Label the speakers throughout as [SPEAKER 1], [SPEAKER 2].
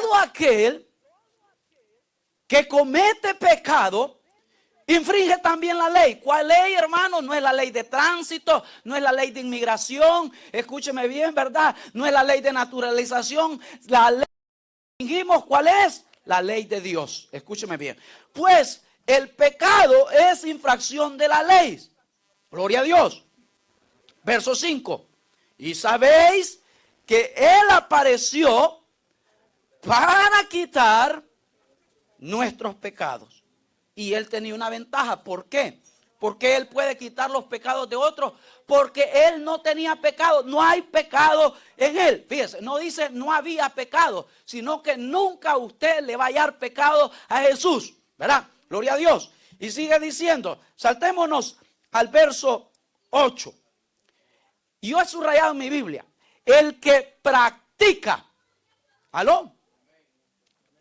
[SPEAKER 1] todo aquel que comete pecado infringe también la ley. ¿Cuál ley, hermano? No es la ley de tránsito, no es la ley de inmigración. Escúcheme bien, ¿verdad? No es la ley de naturalización. La ley que infringimos, ¿cuál es? La ley de Dios. Escúcheme bien. Pues el pecado es infracción de la ley. Gloria a Dios. Verso 5. Y sabéis que Él apareció para quitar nuestros pecados. Y Él tenía una ventaja. ¿Por qué? Porque Él puede quitar los pecados de otros. Porque Él no tenía pecado. No hay pecado en Él. Fíjese, no dice no había pecado, sino que nunca usted le va a hallar pecado a Jesús. ¿Verdad? Gloria a Dios. Y sigue diciendo, saltémonos al verso 8. Y yo he subrayado en mi Biblia, el que practica, ¿aló?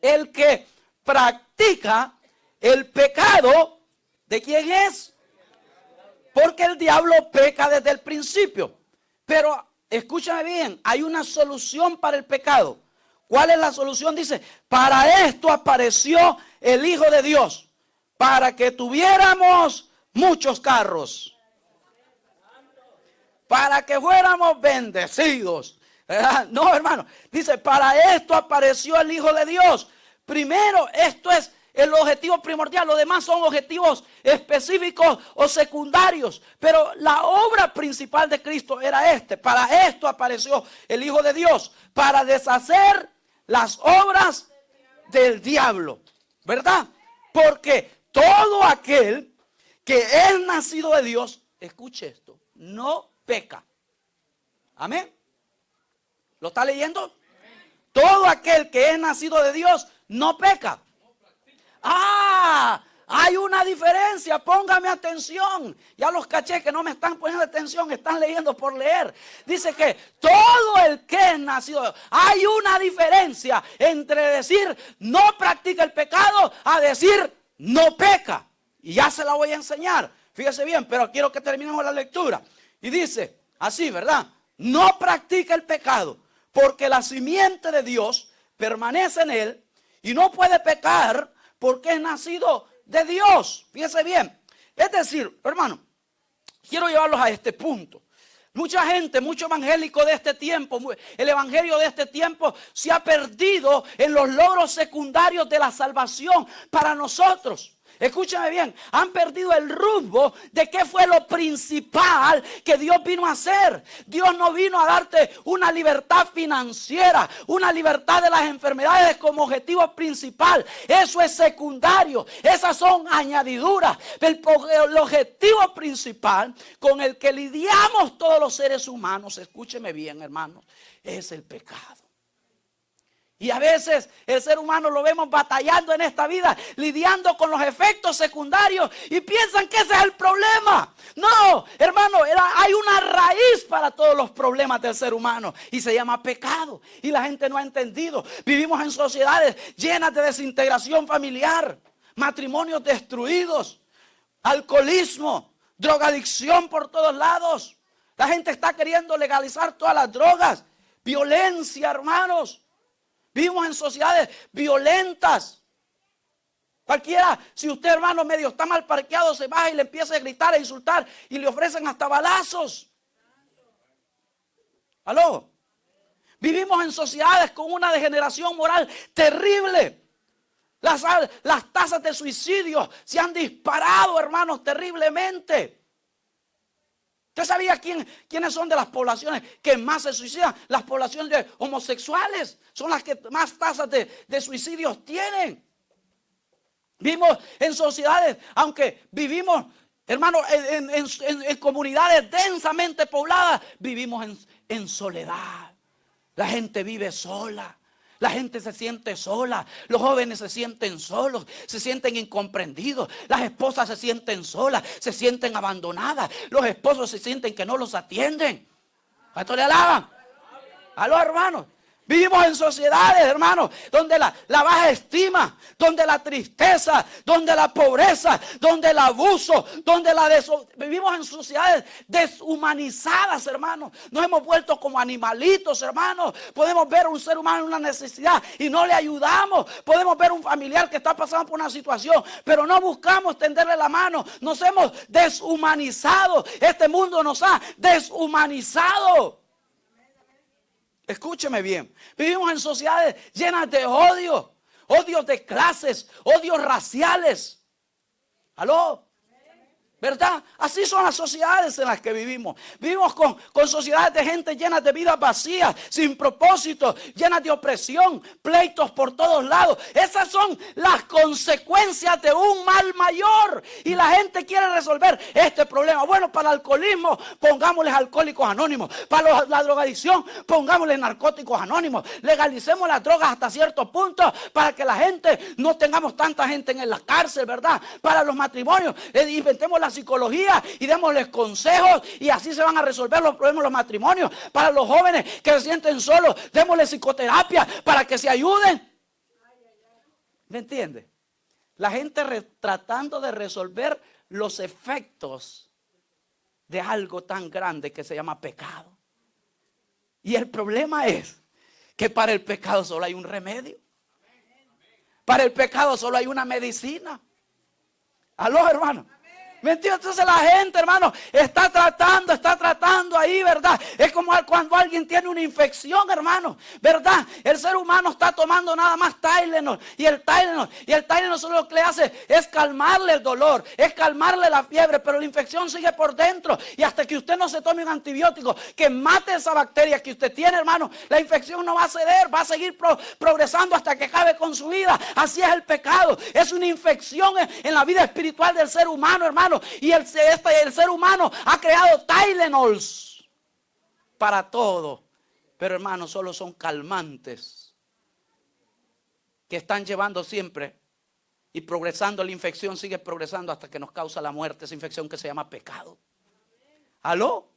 [SPEAKER 1] El que practica el pecado, ¿de quién es? Porque el diablo peca desde el principio. Pero escúchame bien, hay una solución para el pecado. ¿Cuál es la solución? Dice, para esto apareció el Hijo de Dios, para que tuviéramos muchos carros, para que fuéramos bendecidos. ¿Verdad? No, hermano, dice, para esto apareció el Hijo de Dios. Primero, esto es el objetivo primordial. Los demás son objetivos específicos o secundarios. Pero la obra principal de Cristo era este. Para esto apareció el Hijo de Dios. Para deshacer las obras del diablo. ¿Verdad? Porque todo aquel que es nacido de Dios, escuche esto, no peca. Amén. ¿Lo está leyendo? Todo aquel que es nacido de Dios no peca. Hay una diferencia, póngame atención. Ya los caché que no me están poniendo atención, están leyendo por leer. Dice que todo el que es nacido de Dios, hay una diferencia entre decir no practica el pecado a decir no peca. Y ya se la voy a enseñar, fíjese bien, pero quiero que terminemos la lectura. Y dice así, ¿verdad? No practica el pecado, porque la simiente de Dios permanece en él y no puede pecar porque es nacido de Dios. Fíjese bien. Es decir, hermano, quiero llevarlos a este punto. Mucha gente, mucho evangélico de este tiempo, el evangelio de este tiempo se ha perdido en los logros secundarios de la salvación para nosotros. Escúchame bien, han perdido el rumbo de qué fue lo principal que Dios vino a hacer. Dios no vino a darte una libertad financiera, una libertad de las enfermedades como objetivo principal. Eso es secundario, esas son añadiduras. El objetivo principal con el que lidiamos todos los seres humanos, escúcheme bien, hermanos, es el pecado. Y a veces el ser humano lo vemos batallando en esta vida, lidiando con los efectos secundarios y piensan que ese es el problema. No, hermano, hay una raíz para todos los problemas del ser humano y se llama pecado. Y la gente no ha entendido. Vivimos en sociedades llenas de desintegración familiar, matrimonios destruidos, alcoholismo, drogadicción por todos lados. La gente está queriendo legalizar todas las drogas, violencia, hermanos. Vivimos en sociedades violentas. Cualquiera, si usted, hermano, medio está mal parqueado, se baja y le empieza a gritar, a insultar y le ofrecen hasta balazos. ¿Aló? Vivimos en sociedades con una degeneración moral terrible. Las tasas de suicidio se han disparado, hermanos, terriblemente. ¿Usted sabía quiénes son de las poblaciones que más se suicidan? Las poblaciones de homosexuales son las que más tasas de suicidios tienen. Vivimos en sociedades, aunque vivimos, hermano, en comunidades densamente pobladas, vivimos en soledad. La gente vive sola. La gente se siente sola, los jóvenes se sienten solos, se sienten incomprendidos, las esposas se sienten solas, se sienten abandonadas, los esposos se sienten que no los atienden. ¿Cuánto le alaban? Aló, hermanos. Vivimos en sociedades, hermanos, donde la baja estima, donde la tristeza, donde la pobreza, donde el abuso, donde vivimos en sociedades deshumanizadas, hermanos. Nos hemos vuelto como animalitos, hermanos. Podemos ver a un ser humano en una necesidad y no le ayudamos. Podemos ver a un familiar que está pasando por una situación, pero no buscamos tenderle la mano. Nos hemos deshumanizado. Este mundo nos ha deshumanizado. Escúcheme bien, vivimos en sociedades llenas de odio, odios de clases, odios raciales. ¿Aló? ¿Verdad? Así son las sociedades en las que vivimos. Vivimos con sociedades de gente llenas de vidas vacías, sin propósito, llenas de opresión, pleitos por todos lados. Esas son las consecuencias de un mal mayor. Y la gente quiere resolver este problema. Bueno, para el alcoholismo, pongámosles alcohólicos anónimos. Para la drogadicción, pongámosles narcóticos anónimos. Legalicemos las drogas hasta cierto punto para que la gente, no tengamos tanta gente en la cárcel, ¿verdad? Para los matrimonios, inventemos la psicología y démosles consejos y así se van a resolver los problemas de los matrimonios. Para los jóvenes que se sienten solos, démosles psicoterapia para que se ayuden. ¿Me entiende? La gente tratando de resolver los efectos de algo tan grande que se llama pecado. Y el problema es que para el pecado solo hay un remedio. Para el pecado solo hay una medicina. ¿Aló, hermano? ¿Me entiendes? Entonces la gente, hermano, está tratando ahí, ¿verdad? Es como cuando alguien tiene una infección, hermano, ¿verdad? El ser humano está tomando nada más Tylenol. Y el Tylenol solo lo que le hace es calmarle el dolor, es calmarle la fiebre, pero la infección sigue por dentro. Y hasta que usted no se tome un antibiótico que mate esa bacteria que usted tiene, hermano, la infección no va a ceder, va a seguir progresando hasta que acabe con su vida. Así es el pecado. Es una infección en la vida espiritual del ser humano, hermano. Y el ser humano ha creado Tylenols para todo. Pero hermano, solo son calmantes que están llevando siempre y progresando. La infección sigue progresando hasta que nos causa la muerte. Esa infección que se llama pecado. ¿Aló?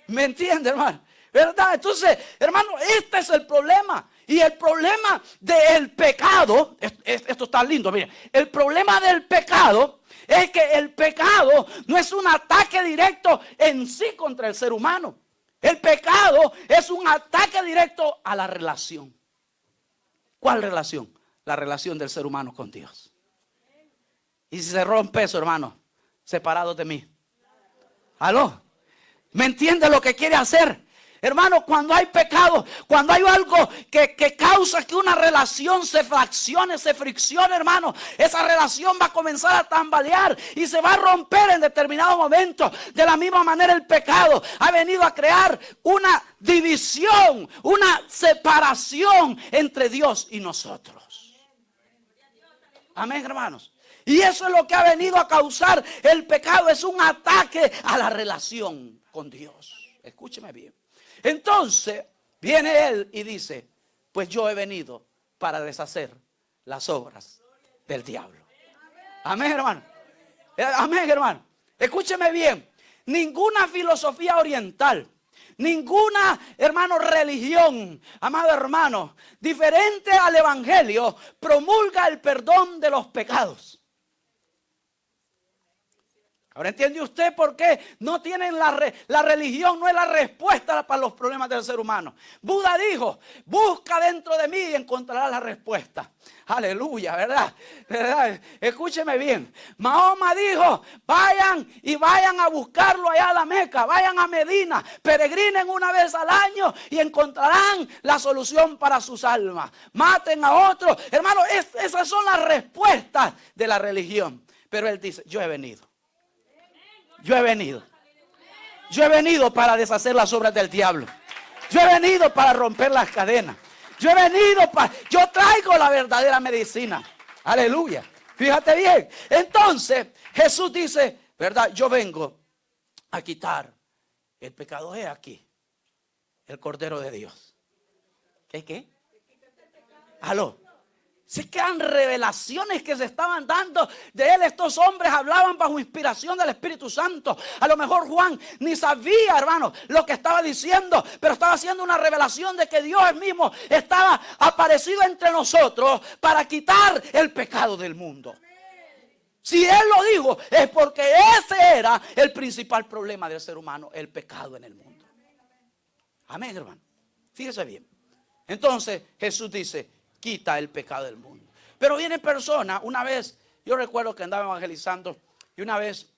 [SPEAKER 1] ¿Me entiende, hermano? ¿Verdad? Entonces, hermano, este es el problema. Y el problema del pecado, esto está lindo, miren. El problema del pecado es que el pecado no es un ataque directo en sí contra el ser humano. El pecado es un ataque directo a la relación. ¿Cuál relación? La relación del ser humano con Dios. Y si se rompe eso, hermano, separados de mí. ¿Aló? ¿Me entiende lo que quiere hacer? Hermano, cuando hay pecado, cuando hay algo que causa que una relación se fraccione, se friccione, hermano, esa relación va a comenzar a tambalear y se va a romper en determinado momento. De la misma manera el pecado ha venido a crear una división, una separación entre Dios y nosotros. Amén, hermanos. Y eso es lo que ha venido a causar el pecado, es un ataque a la relación con Dios. Escúcheme bien. Entonces viene él y dice, pues yo he venido para deshacer las obras del diablo. Amén, hermano. Amén, hermano. Escúcheme bien. Ninguna filosofía oriental, ninguna, hermano, religión, amado hermano, diferente al evangelio, promulga el perdón de los pecados. Ahora entiende usted por qué no tienen la religión, no es la respuesta para los problemas del ser humano. Buda dijo, busca dentro de mí y encontrarás la respuesta. Aleluya, ¿verdad? ¿Verdad? Escúcheme bien. Mahoma dijo, vayan a buscarlo allá a la Meca, vayan a Medina, peregrinen una vez al año y encontrarán la solución para sus almas. Maten a otros. Hermano, esas son las respuestas de la religión. Pero él dice, yo he venido. Yo he venido para deshacer las obras del diablo. Yo he venido para romper las cadenas. Yo traigo la verdadera medicina. Aleluya. Fíjate bien. Entonces Jesús dice, ¿verdad? Yo vengo a quitar el pecado. He aquí el Cordero de Dios. ¿Qué? ¿Aló? Sí que eran revelaciones que se estaban dando de él. Estos hombres hablaban bajo inspiración del Espíritu Santo. A lo mejor Juan ni sabía, hermano, lo que estaba diciendo, pero estaba haciendo una revelación de que Dios mismo estaba aparecido entre nosotros para quitar el pecado del mundo. Si él lo dijo, es porque ese era el principal problema del ser humano, el pecado en el mundo. Amén, hermano. Fíjese bien. Entonces Jesús dice: quita el pecado del mundo. Pero vienen personas, una vez, yo recuerdo que andaba evangelizando, y una vez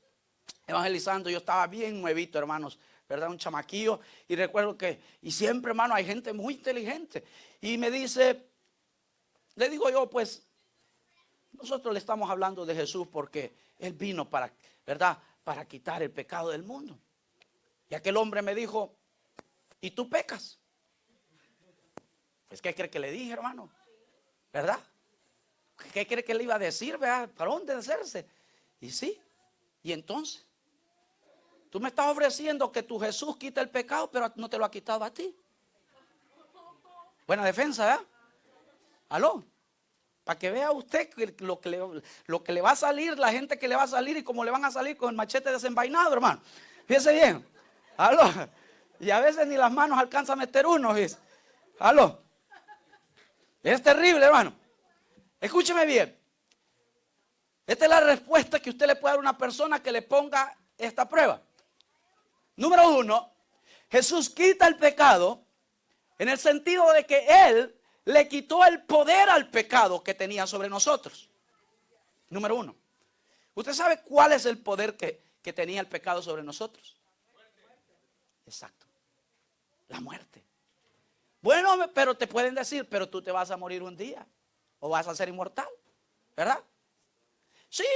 [SPEAKER 1] evangelizando, yo estaba bien nuevito, hermanos, ¿verdad? Un chamaquillo, y recuerdo que, y siempre, hermano, hay gente muy inteligente, y me dice, le digo yo, pues, nosotros le estamos hablando de Jesús porque Él vino para, ¿verdad?, para quitar el pecado del mundo. Y aquel hombre me dijo: ¿y tú pecas? Pues, ¿qué cree que le dije, hermano? ¿Verdad? ¿Qué cree que le iba a decir? ¿Verdad? ¿Para dónde hacerse? Y sí. Y entonces, tú me estás ofreciendo que tu Jesús quita el pecado, pero no te lo ha quitado a ti. Buena defensa, ¿verdad? ¿Aló? Para que vea usted lo que le va a salir, la gente que le va a salir y cómo le van a salir con el machete desenvainado, hermano. Fíjese bien. ¿Aló? Y a veces ni las manos alcanza a meter uno, fíjese. ¿Aló? Es terrible, hermano. Escúcheme bien. Esta es la respuesta que usted le puede dar a una persona que le ponga esta prueba. Número uno, Jesús quita el pecado en el sentido de que Él le quitó el poder al pecado que tenía sobre nosotros. Número uno. ¿Usted sabe cuál es el poder que tenía el pecado sobre nosotros? Exacto. La muerte. Bueno, pero te pueden decir, pero tú te vas a morir un día o vas a ser inmortal, ¿verdad? Sí,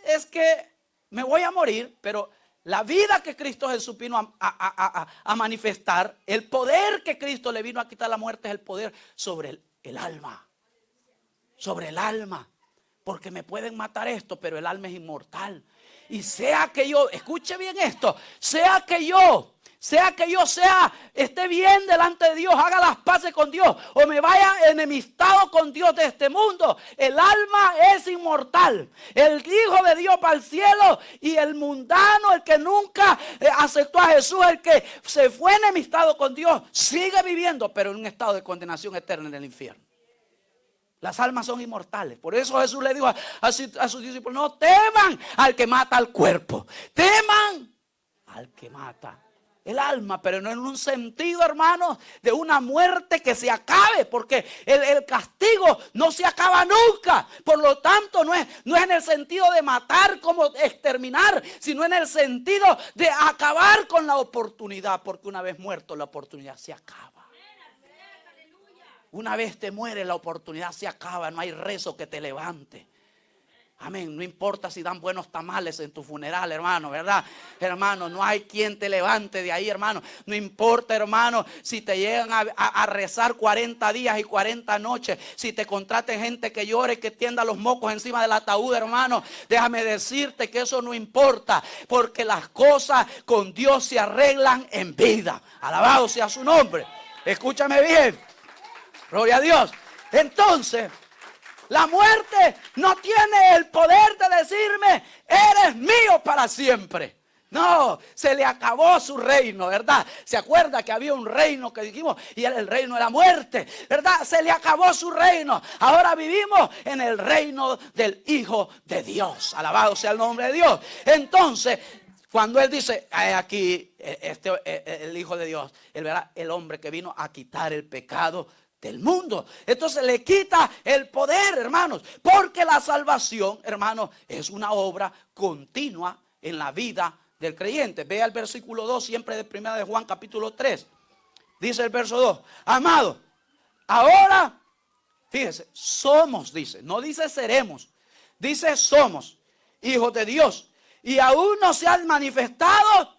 [SPEAKER 1] es que me voy a morir, pero la vida que Cristo Jesús vino a manifestar, el poder que Cristo le vino a quitar la muerte, es el poder sobre el alma. Sobre el alma. Porque me pueden matar esto, pero el alma es inmortal. Y sea que yo, escuche bien esto, sea que yo esté bien delante de Dios, haga las paces con Dios, o me vaya enemistado con Dios de este mundo, el alma es inmortal. El Hijo de Dios para el cielo, y el mundano, el que nunca aceptó a Jesús, el que se fue enemistado con Dios, sigue viviendo, pero en un estado de condenación eterna en el infierno. Las almas son inmortales. Por eso Jesús le dijo a sus discípulos: no teman al que mata al cuerpo, teman al que mata el alma, pero no en un sentido, hermanos, de una muerte que se acabe, porque el castigo no se acaba nunca. Por lo tanto, no es en el sentido de matar como exterminar, sino en el sentido de acabar con la oportunidad, porque una vez muerto la oportunidad se acaba. Una vez te muere la oportunidad se acaba, no hay rezo que te levante. Amén. No importa si dan buenos tamales en tu funeral, hermano, ¿verdad? Hermano, no hay quien te levante de ahí, hermano. No importa, hermano, si te llegan a rezar 40 días y 40 noches. Si te contraten gente que llore y que tienda los mocos encima del ataúd, hermano. Déjame decirte que eso no importa. Porque las cosas con Dios se arreglan en vida. Alabado sea su nombre. Escúchame bien. Gloria a Dios. Entonces, la muerte no tiene el poder de decirme: eres mío para siempre. No, se le acabó su reino, ¿verdad? ¿Se acuerda que había un reino que dijimos y era el reino de la muerte? ¿Verdad? Se le acabó su reino. Ahora vivimos en el reino del Hijo de Dios. Alabado sea el nombre de Dios. Entonces, cuando Él dice, aquí el Hijo de Dios, el hombre que vino a quitar el pecado del mundo. Entonces le quita el poder, hermanos, porque la salvación, hermanos, es una obra continua en la vida del creyente. Vea el versículo 2 siempre de 1 de Juan capítulo 3. Dice el verso 2: amado, ahora, fíjese, somos, dice, no dice seremos, dice somos hijos de Dios, y aún no se ha manifestado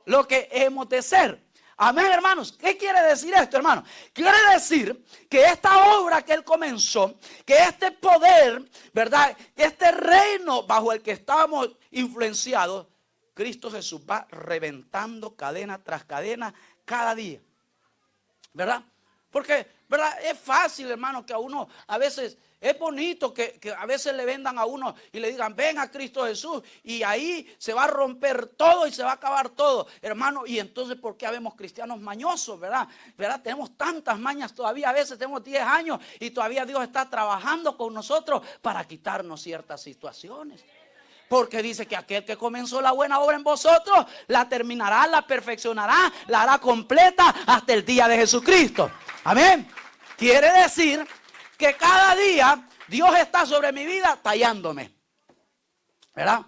[SPEAKER 1] lo que hemos de ser. Amén, hermanos. ¿Qué quiere decir esto, hermano? Quiere decir que esta obra que Él comenzó, que este poder, ¿verdad?, este reino bajo el que estábamos influenciados, Cristo Jesús va reventando cadena tras cadena cada día, ¿verdad? Porque ¿verdad? Es fácil, hermano, que a uno a veces... Es bonito que a veces le vendan a uno y le digan, ven a Cristo Jesús, y ahí se va a romper todo y se va a acabar todo, hermano. Y entonces, ¿por qué habemos cristianos mañosos, verdad? Tenemos tantas mañas todavía, a veces tenemos 10 años y todavía Dios está trabajando con nosotros para quitarnos ciertas situaciones. Porque dice que aquel que comenzó la buena obra en vosotros, la terminará, la perfeccionará, la hará completa hasta el día de Jesucristo. Amén. Quiere decir que cada día Dios está sobre mi vida tallándome, ¿verdad?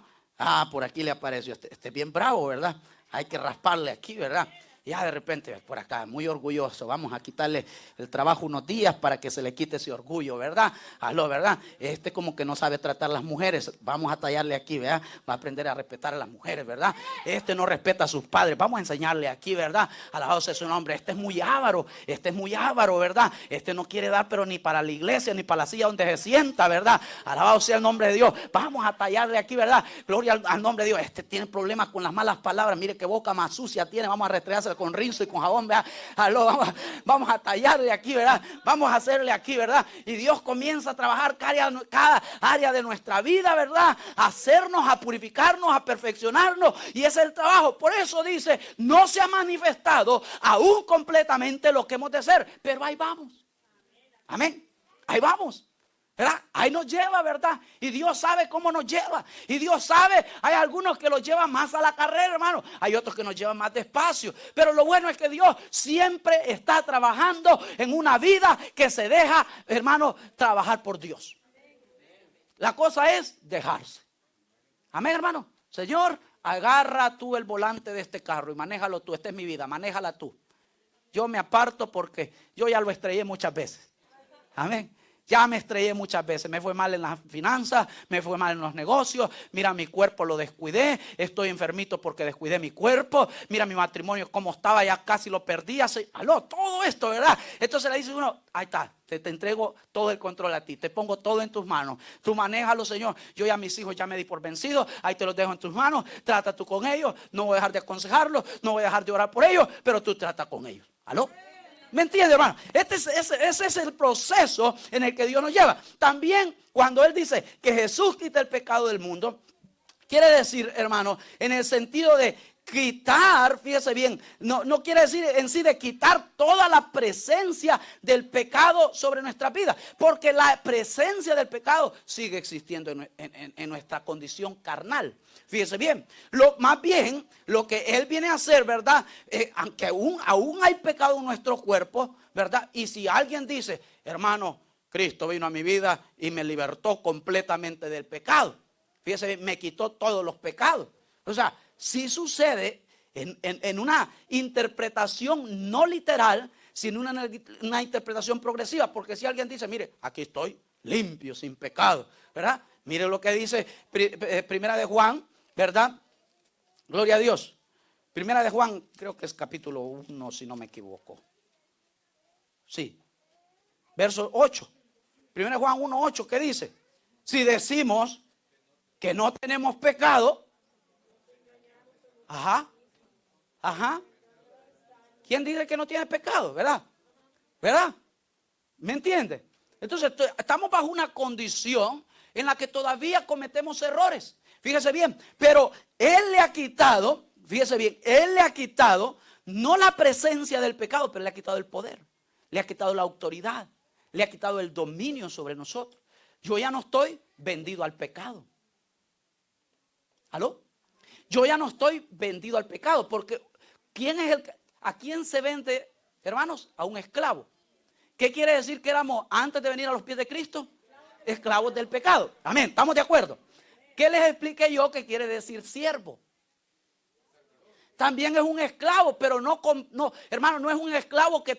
[SPEAKER 1] Por aquí le apareció este bien bravo, ¿verdad? Hay que rasparle aquí, ¿verdad? Ya de repente por acá, muy orgulloso, vamos a quitarle el trabajo unos días para que se le quite ese orgullo, ¿verdad? Aló, ¿verdad? Como que no sabe tratar a las mujeres, vamos a tallarle aquí, ¿verdad? Va a aprender a respetar a las mujeres, ¿verdad? No respeta a sus padres, vamos a enseñarle aquí, ¿verdad? Alabado sea su nombre, es muy avaro, ¿verdad? No quiere dar pero ni para la iglesia, ni para la silla donde se sienta, ¿verdad? Alabado sea el nombre de Dios, vamos a tallarle aquí, ¿verdad? Gloria al nombre de Dios. Tiene problemas con las malas palabras, mire qué boca más sucia tiene, vamos a restregársela con rinzo y con jabón, ¿verdad? Aló, vamos a tallarle aquí, ¿verdad? Vamos a hacerle aquí, ¿verdad? Y Dios comienza a trabajar cada área de nuestra vida, ¿verdad? A hacernos, a purificarnos, a perfeccionarnos, y ese es el trabajo. Por eso dice, no se ha manifestado aún completamente lo que hemos de ser, pero ahí vamos. Amén. Ahí vamos, ¿verdad? Ahí nos lleva, ¿verdad? Y Dios sabe cómo nos lleva. Y Dios sabe, hay algunos que los llevan más a la carrera, hermano. Hay otros que nos llevan más despacio. Pero lo bueno es que Dios siempre está trabajando en una vida que se deja, hermano, trabajar por Dios. La cosa es dejarse. Amén, hermano. Señor, agarra tú el volante de este carro y manéjalo tú. Esta es mi vida, manéjala tú. Yo me aparto porque yo ya lo estrellé muchas veces. Amén. Ya me estrellé muchas veces, me fue mal en las finanzas, me fue mal en los negocios, mira mi cuerpo lo descuidé, estoy enfermito porque descuidé mi cuerpo, mira mi matrimonio cómo estaba, ya casi lo perdí, todo esto, ¿verdad? Entonces le dice uno, ahí está, te entrego todo el control a ti, te pongo todo en tus manos, tú manéjalo, Señor, yo ya a mis hijos ya me di por vencido, ahí te los dejo en tus manos, trata tú con ellos, no voy a dejar de aconsejarlos, no voy a dejar de orar por ellos, pero tú trata con ellos, ¿aló? ¿Me entiende, hermano? Ese es el proceso en el que Dios nos lleva. También cuando Él dice que Jesús quita el pecado del mundo, quiere decir, hermano, en el sentido de quitar, fíjese bien, no quiere decir en sí de quitar toda la presencia del pecado sobre nuestra vida, porque la presencia del pecado sigue existiendo en nuestra condición carnal. Fíjese bien, más bien lo que Él viene a hacer, ¿verdad? Aunque aún hay pecado en nuestro cuerpo, ¿verdad? Y si alguien dice, hermano, Cristo vino a mi vida y me libertó completamente del pecado. Fíjese bien, me quitó todos los pecados. O sea, sí sucede en una interpretación no literal, sino una interpretación progresiva. Porque si alguien dice, mire, aquí estoy limpio, sin pecado, ¿verdad? Mire lo que dice Primera de Juan, ¿verdad? Gloria a Dios. Primera de Juan, creo que es capítulo 1, si no me equivoco. Sí. Verso 8. Primera de Juan 1:8, ¿qué dice? Si decimos que no tenemos pecado. Ajá. ¿Quién dice que no tiene pecado? ¿Verdad? ¿Me entiende? Entonces estamos bajo una condición en la que todavía cometemos errores. Fíjese bien, pero Él le ha quitado, fíjese bien, Él le ha quitado no la presencia del pecado, pero le ha quitado el poder, le ha quitado la autoridad, le ha quitado el dominio sobre nosotros. Yo ya no estoy vendido al pecado. ¿Aló? Yo ya no estoy vendido al pecado, porque ¿a quién se vende, hermanos? A un esclavo. ¿Qué quiere decir que éramos antes de venir a los pies de Cristo? Esclavos del pecado. Amén, ¿estamos de acuerdo? ¿Qué les expliqué yo que quiere decir siervo? También es un esclavo, pero no, hermano, no es un esclavo que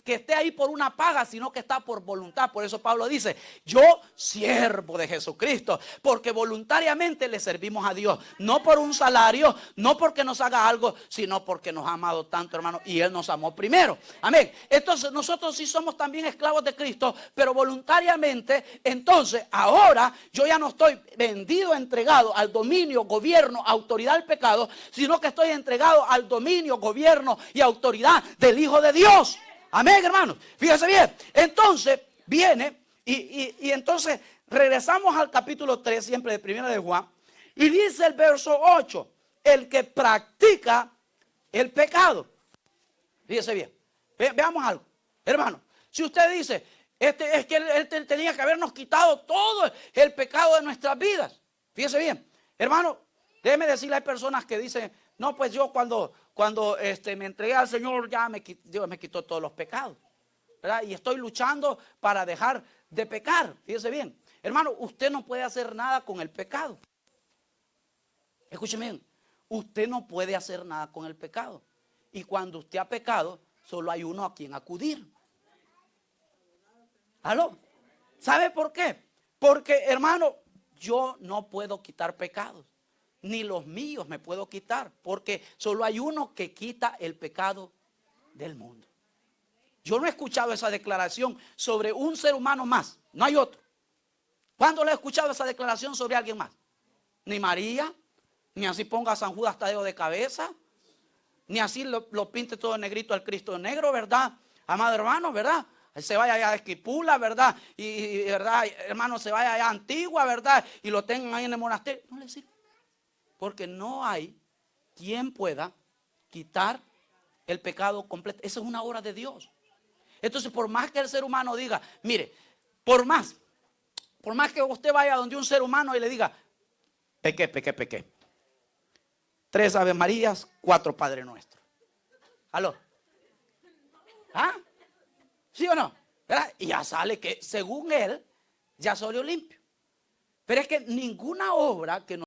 [SPEAKER 1] esté ahí por una paga, sino que está por voluntad. Por eso Pablo dice, yo siervo de Jesucristo, porque voluntariamente le servimos a Dios, no por un salario, no porque nos haga algo, sino porque nos ha amado tanto, hermano, y Él nos amó primero. Amén. Entonces nosotros sí somos también esclavos de Cristo, pero voluntariamente. Entonces ahora yo ya no estoy vendido, entregado al dominio, gobierno, autoridad del pecado, sino que estoy entregado al dominio, gobierno y autoridad del Hijo de Dios. Amén, hermanos. Fíjese bien. Entonces viene y entonces regresamos al capítulo 3 siempre de Primera de Juan. Y dice el verso 8, el que practica el pecado. Fíjese bien. Veamos algo. Hermano, si usted dice, es que él tenía que habernos quitado todo el pecado de nuestras vidas. Fíjese bien. Hermano, déjeme decirle, hay personas que dicen, no, pues yo cuando me entregué al Señor, Dios me quitó todos los pecados, ¿verdad? Y estoy luchando para dejar de pecar. Fíjese bien. Hermano, usted no puede hacer nada con el pecado. Escúcheme bien. Usted no puede hacer nada con el pecado. Y cuando usted ha pecado, solo hay uno a quien acudir. ¿Aló? ¿Sabe por qué? Porque, hermano, yo no puedo quitar pecados. Ni los míos me puedo quitar. Porque solo hay uno que quita el pecado del mundo. Yo no he escuchado esa declaración sobre un ser humano más. No hay otro. ¿Cuándo le he escuchado esa declaración sobre alguien más? Ni María, ni así ponga a San Judas Tadeo de cabeza, ni así lo pinte todo negrito al Cristo negro, ¿verdad? Amado hermano, ¿verdad? Se vaya allá a Esquipula, ¿verdad? Y ¿verdad? Hermano, se vaya allá a Antigua, ¿verdad? Y lo tengan ahí en el monasterio. No le sirve. Porque no hay quien pueda quitar el pecado completo. Esa es una obra de Dios. Entonces, por más que el ser humano diga, mire, por más que usted vaya donde un ser humano y le diga, pequé. 3 Ave Marías, 4 Padre Nuestro. ¿Aló? ¿Ah? ¿Sí o no? ¿Verdad? Y ya sale que según él, ya salió limpio. Pero es que ninguna obra que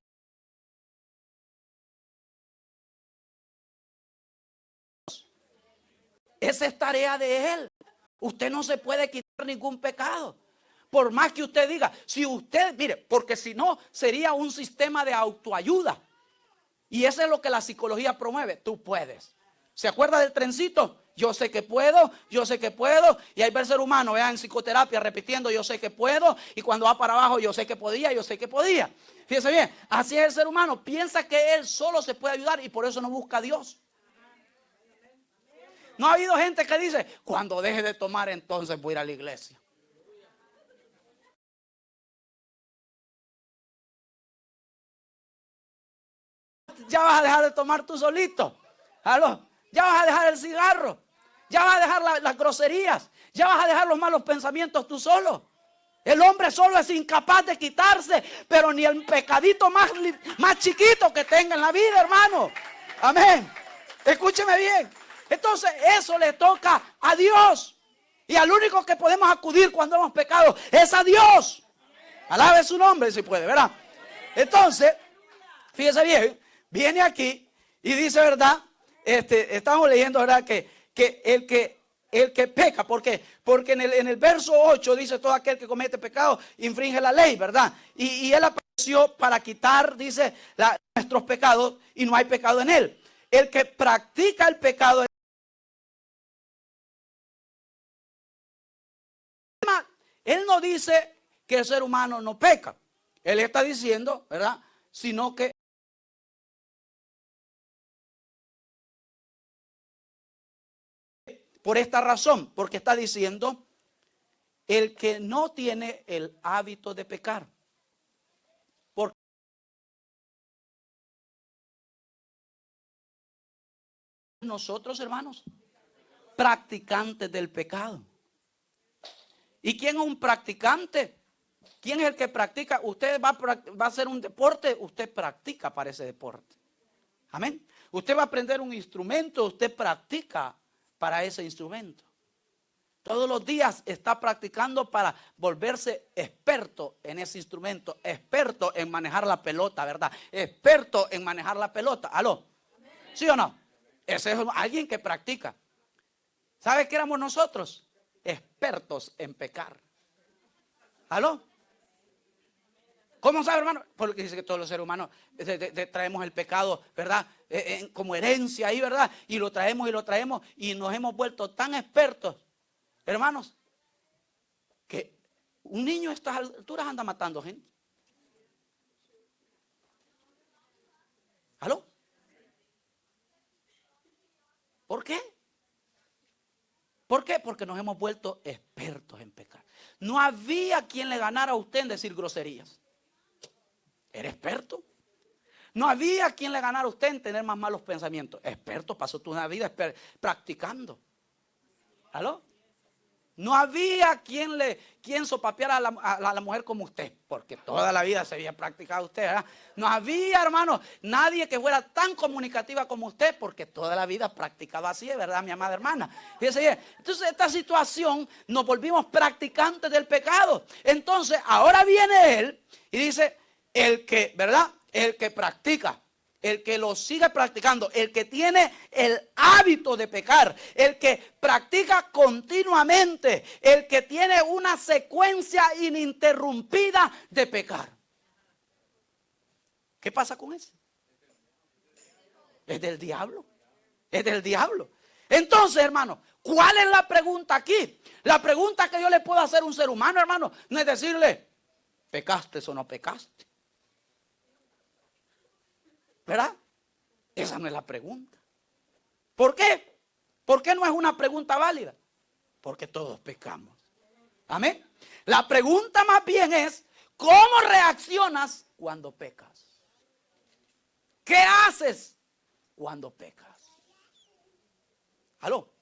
[SPEAKER 1] esa es tarea de él. Usted no se puede quitar ningún pecado. Por más que usted diga, si usted, mire, porque si no sería un sistema de autoayuda. Y eso es lo que la psicología promueve. Tú puedes. ¿Se acuerda del trencito? Yo sé que puedo, yo sé que puedo. Y ahí va el ser humano, vean, en psicoterapia repitiendo, yo sé que puedo. Y cuando va para abajo, yo sé que podía, yo sé que podía. Fíjese bien, así es el ser humano. Piensa que él solo se puede ayudar y por eso no busca a Dios. ¿No ha habido gente que dice, cuando deje de tomar entonces voy a ir a la iglesia? Ya vas a dejar de tomar tú solito. ¿Aló? Ya vas a dejar el cigarro. Ya vas a dejar las groserías. Ya vas a dejar los malos pensamientos tú solo. El hombre solo es incapaz de quitarse, pero ni el pecadito más chiquito que tenga en la vida, hermano. Amén. Escúcheme bien. Entonces eso le toca a Dios. Y al único que podemos acudir cuando hemos pecado es a Dios. Alabe su nombre si puede, ¿verdad? Entonces, fíjese bien, viene aquí y dice, ¿verdad? Estamos leyendo, ¿verdad? Que el que peca, ¿por qué? Porque en el verso 8 dice, todo aquel que comete pecado infringe la ley, ¿verdad? Y él apareció para quitar, dice, nuestros pecados y no hay pecado en él. El que practica el pecado, él no dice que el ser humano no peca. Él está diciendo, ¿verdad? Sino que por esta razón, porque está diciendo el que no tiene el hábito de pecar. Porque nosotros, hermanos, practicantes del pecado. ¿Y quién es un practicante? ¿Quién es el que practica? Usted va a hacer un deporte, usted practica para ese deporte. Amén. Usted va a aprender un instrumento, usted practica para ese instrumento. Todos los días está practicando para volverse experto en ese instrumento, experto en manejar la pelota, ¿verdad? Experto en manejar la pelota. ¿Aló? ¿Sí o no? Ese es alguien que practica. ¿Sabe qué éramos nosotros? Expertos en pecar. ¿Aló? ¿Cómo sabe, hermano? Porque dice que todos los seres humanos traemos el pecado, ¿verdad? Como herencia ahí, ¿verdad? Y lo traemos y nos hemos vuelto tan expertos, hermanos, que un niño a estas alturas anda matando gente. ¿Aló? ¿Por qué? ¿Por qué? Porque nos hemos vuelto expertos en pecar. No había quien le ganara a usted en decir groserías. Era experto. No había quien le ganara a usted en tener más malos pensamientos. Experto, pasó toda una vida practicando. ¿Aló? No había quien sopapeara a la mujer como usted, porque toda la vida se había practicado usted, ¿verdad? No había, hermano, nadie que fuera tan comunicativa como usted, porque toda la vida practicaba así, ¿verdad, mi amada hermana? Fíjese bien. Entonces, esta situación nos volvimos practicantes del pecado. Entonces, ahora viene él y dice, el que, ¿verdad? El que practica. El que lo sigue practicando, el que tiene el hábito de pecar, el que practica continuamente, el que tiene una secuencia ininterrumpida de pecar. ¿Qué pasa con ese? Es del diablo. Es del diablo. Entonces, hermano, ¿cuál es la pregunta aquí? La pregunta que yo le puedo hacer a un ser humano, hermano, no es decirle, ¿pecaste o no pecaste? ¿Verdad? Esa no es la pregunta. ¿Por qué? ¿Por qué no es una pregunta válida? Porque todos pecamos. Amén. La pregunta más bien es, ¿cómo reaccionas cuando pecas? ¿Qué haces cuando pecas? ¿Aló?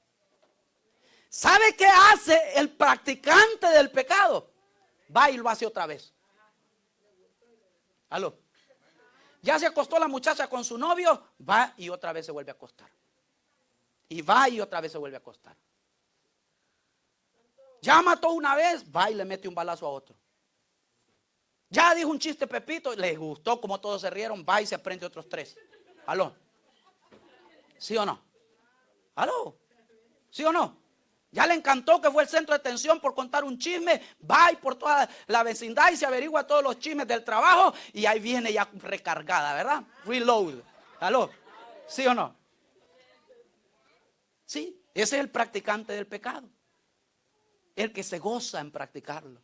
[SPEAKER 1] ¿Sabe qué hace el practicante del pecado? Va y lo hace otra vez. ¿Aló? Ya se acostó la muchacha con su novio, va y otra vez se vuelve a acostar. Y va y otra vez se vuelve a acostar. Ya mató una vez, va y le mete un balazo a otro. Ya dijo un chiste Pepito, le gustó como todos se rieron, va y se aprende otros 3. ¿Aló? ¿Sí o no? ¿Aló? ¿Sí o no? Ya le encantó que fue el centro de atención por contar un chisme, va y por toda la vecindad y se averigua todos los chismes del trabajo y ahí viene ya recargada, ¿verdad? Reload. ¿Aló? ¿Sí o no? Sí, ese es el practicante del pecado. El que se goza en practicarlo.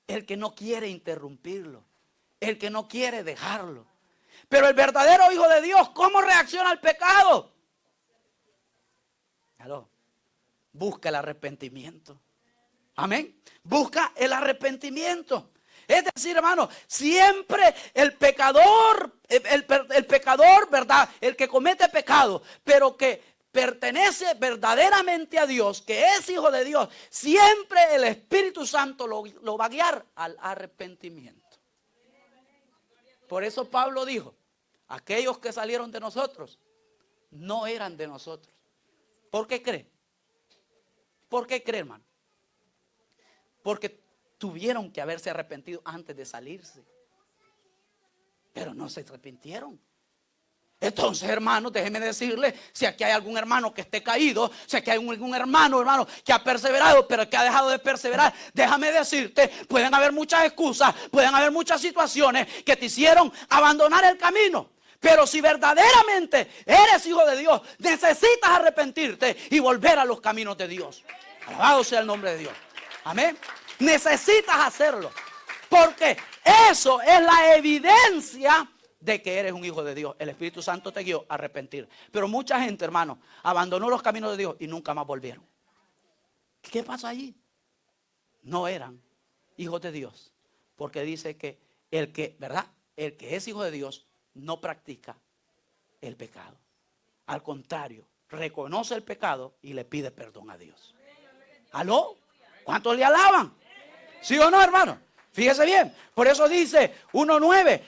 [SPEAKER 1] El que no quiere interrumpirlo. El que no quiere dejarlo. Pero el verdadero hijo de Dios, ¿cómo reacciona al pecado? ¿Aló? Busca el arrepentimiento. Amén. Busca el arrepentimiento. Es decir, hermano, siempre el pecador, el pecador, ¿verdad? El que comete pecado, pero que pertenece verdaderamente a Dios, que es hijo de Dios, siempre el Espíritu Santo lo va a guiar al arrepentimiento. Por eso Pablo dijo, aquellos que salieron de nosotros no eran de nosotros. ¿Por qué cree? ¿Por qué cree, hermano? Porque tuvieron que haberse arrepentido antes de salirse. Pero no se arrepintieron. Entonces, hermanos, déjeme decirle, si aquí hay algún hermano que esté caído, si aquí hay algún hermano que ha perseverado, pero que ha dejado de perseverar, déjame decirte, pueden haber muchas excusas, pueden haber muchas situaciones que te hicieron abandonar el camino. Pero si verdaderamente eres hijo de Dios, necesitas arrepentirte y volver a los caminos de Dios. Alabado sea el nombre de Dios. Amén. Necesitas hacerlo. Porque eso es la evidencia de que eres un hijo de Dios. El Espíritu Santo te guió a arrepentir. Pero mucha gente, hermano, abandonó los caminos de Dios y nunca más volvieron. ¿Qué pasa allí? No eran hijos de Dios. Porque dice que el que, ¿verdad? El que es hijo de Dios no practica el pecado. Al contrario, reconoce el pecado y le pide perdón a Dios. ¿Aló? ¿Cuántos le alaban? ¿Sí o no, hermano? Fíjese bien. Por eso dice 1:9.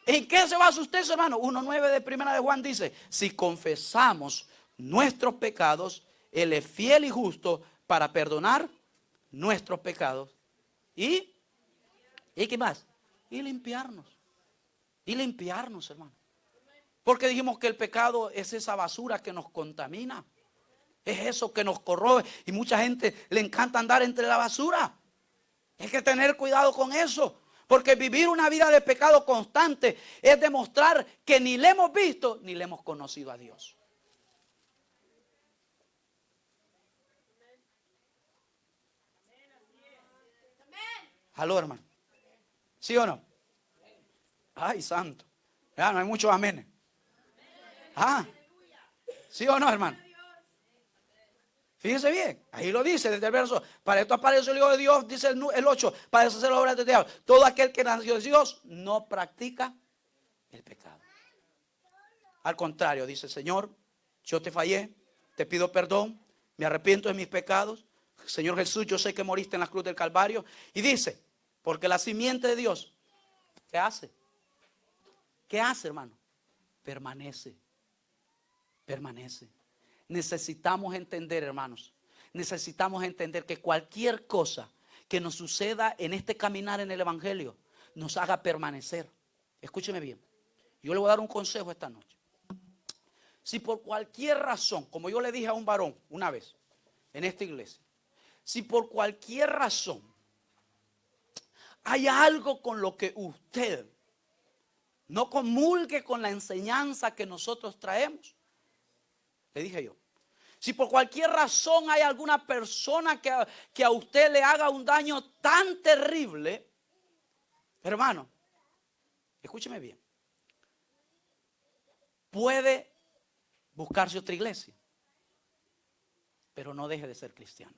[SPEAKER 1] ¿En qué se basa usted, hermano? 1:9 de Primera de Juan dice, si confesamos nuestros pecados, Él es fiel y justo para perdonar nuestros pecados. ¿Y qué más? Y limpiarnos. Y limpiarnos, hermano. Porque dijimos que el pecado es esa basura que nos contamina. Es eso que nos corroe. Y mucha gente le encanta andar entre la basura. Hay que tener cuidado con eso. Porque vivir una vida de pecado constante es demostrar que ni le hemos visto ni le hemos conocido a Dios. ¿Aló, hermano? ¿Sí o no? Ay, santo. Ya no hay muchos amenes. Ah, ¿sí o no, hermano? Fíjese bien, ahí lo dice desde el verso. Para esto apareció el Hijo de Dios, dice el 8, para deshacer las obras del diablo. Todo aquel que nació de Dios no practica el pecado. Al contrario, dice: Señor, yo te fallé, te pido perdón, me arrepiento de mis pecados. Señor Jesús, yo sé que moriste en la cruz del Calvario. Y dice, porque la simiente de Dios, ¿qué hace? ¿Qué hace, hermano? Permanece. Permanece. Necesitamos entender, hermanos, necesitamos entender que cualquier cosa que nos suceda en este caminar en el Evangelio nos haga permanecer. Escúcheme bien, yo le voy a dar un consejo esta noche. Si por cualquier razón, como yo le dije a un varón una vez en esta iglesia, si por cualquier razón hay algo con lo que usted no comulgue con la enseñanza que nosotros traemos, le dije yo, si por cualquier razón hay alguna persona que a usted le haga un daño tan terrible, hermano, escúcheme bien, puede buscarse otra iglesia, pero no deje de ser cristiano.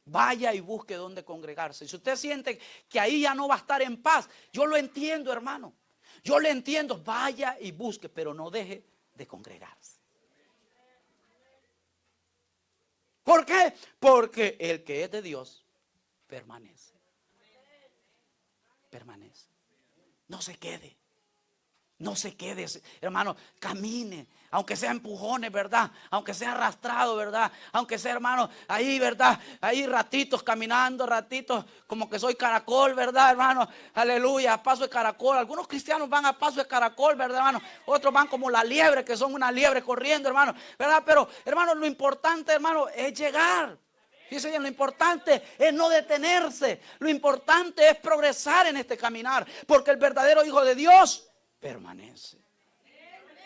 [SPEAKER 1] Vaya y busque dónde congregarse. Si usted siente que ahí ya no va a estar en paz, yo lo entiendo, hermano. Yo le entiendo. Vaya y busque, pero no deje de congregarse. ¿Por qué? Porque el que es de Dios permanece. Permanece. No se quede. No se quede, hermano, camine, aunque sea empujones, ¿verdad? Aunque sea arrastrado, ¿verdad? Aunque sea, hermano, ahí, ¿verdad? Ahí ratitos caminando, ratitos como que soy caracol, ¿verdad, hermano? Aleluya, a paso de caracol. Algunos cristianos van a paso de caracol, ¿verdad, hermano? Otros van como la liebre, que son una liebre corriendo, hermano, ¿verdad? Pero, hermano, lo importante, hermano, es llegar. Fíjense bien, lo importante es no detenerse. Lo importante es progresar en este caminar, porque el verdadero Hijo de Dios permanece.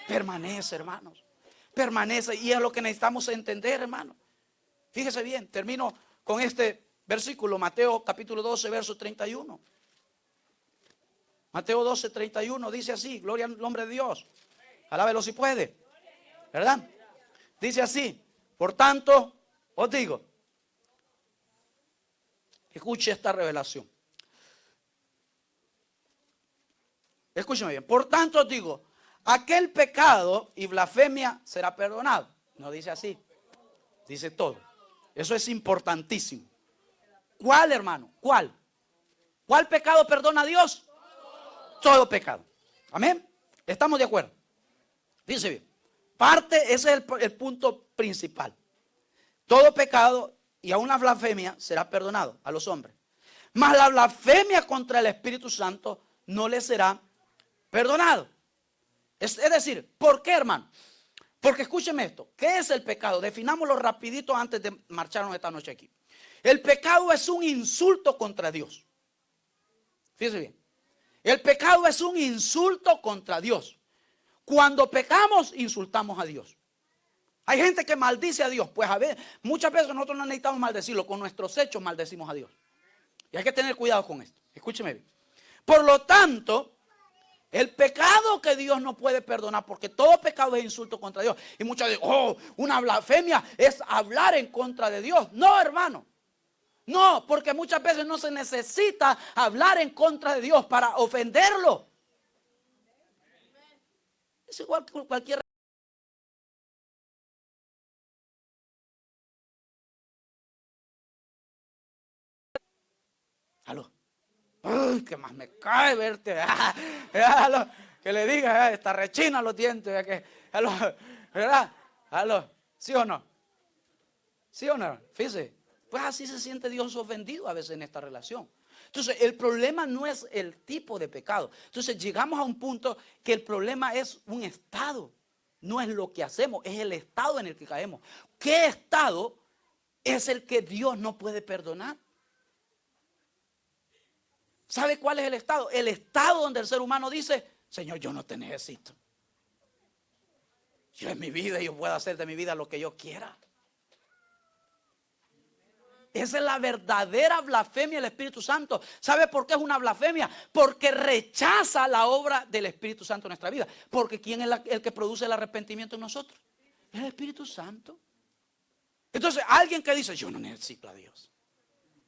[SPEAKER 1] Permanece, hermanos. Permanece. Y es lo que necesitamos entender, hermanos. Fíjese bien, termino con este versículo. Mateo capítulo 12, verso 31. Mateo 12, 31 dice así. Gloria al nombre de Dios. Alábelo si puede, ¿verdad? Dice así: por tanto, os digo, escuche esta revelación. Escúcheme bien. Por tanto os digo, aquel pecado y blasfemia será perdonado. No dice así, dice todo. Eso es importantísimo. ¿Cuál, hermano? ¿Cuál? ¿Cuál pecado perdona a Dios? Todo pecado. Amén. ¿Estamos de acuerdo? Dice bien. Ese es el punto principal. Todo pecado y aún la blasfemia será perdonado a los hombres. Mas la blasfemia contra el Espíritu Santo no le será perdonado. Es decir, ¿por qué, hermano? Porque escúcheme esto. ¿Qué es el pecado? Definámoslo rapidito antes de marcharnos esta noche aquí. El pecado es un insulto contra Dios. Fíjense bien. El pecado es un insulto contra Dios. Cuando pecamos, insultamos a Dios. Hay gente que maldice a Dios. Pues a ver, muchas veces nosotros no necesitamos maldecirlo. Con nuestros hechos maldecimos a Dios. Y hay que tener cuidado con esto. Escúcheme bien. Por lo tanto, el pecado que Dios no puede perdonar, porque todo pecado es insulto contra Dios. Y muchos dicen, oh, una blasfemia es hablar en contra de Dios. No, hermano. No, porque muchas veces no se necesita hablar en contra de Dios para ofenderlo. Es igual que cualquier... Aló. Uy, que más me cae verte. Aló. Que le diga, está rechina los dientes. Aló. ¿Verdad? Aló. ¿Sí o no? ¿Sí o no? Fíjese. Pues así se siente Dios ofendido a veces en esta relación. Entonces el problema no es el tipo de pecado. Entonces llegamos a un punto que el problema es un estado. No es lo que hacemos, es el estado en el que caemos. ¿Qué estado es el que Dios no puede perdonar? ¿Sabe cuál es el estado? El estado donde el ser humano dice, Señor, yo no te necesito. Yo en mi vida, yo puedo hacer de mi vida lo que yo quiera. Esa es la verdadera blasfemia del Espíritu Santo. ¿Sabe por qué es una blasfemia? Porque rechaza la obra del Espíritu Santo en nuestra vida. Porque ¿quién es el que produce el arrepentimiento en nosotros? Es el Espíritu Santo. Entonces, alguien que dice, yo no necesito a Dios,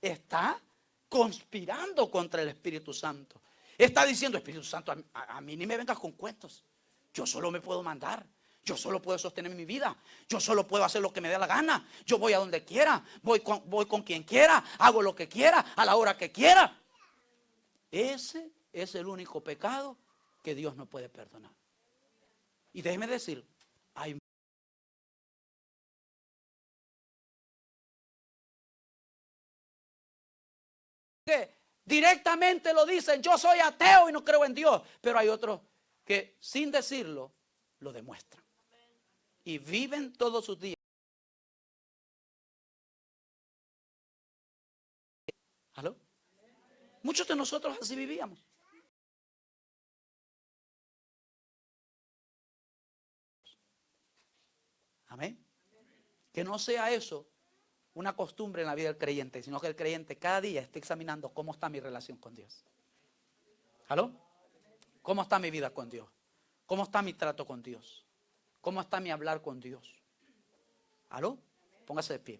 [SPEAKER 1] está conspirando contra el Espíritu Santo. Está diciendo, Espíritu Santo, a mí ni me vengas con cuentos. Yo solo me puedo mandar. Yo solo puedo sostener mi vida. Yo solo puedo hacer lo que me dé la gana. Yo voy a donde quiera. Voy con quien quiera. Hago lo que quiera. A la hora que quiera. Ese es el único pecado que Dios no puede perdonar. Y déjeme decir, hay que directamente lo dicen, yo soy ateo y no creo en Dios. Pero hay otros que sin decirlo, lo demuestran. Y viven todos sus días. ¿Aló? Muchos de nosotros así vivíamos. Amén. Que no sea eso una costumbre en la vida del creyente, sino que el creyente cada día esté examinando cómo está mi relación con Dios. ¿Aló? ¿Cómo está mi vida con Dios? ¿Cómo está mi trato con Dios? ¿Cómo está mi hablar con Dios? ¿Aló? Póngase de pie.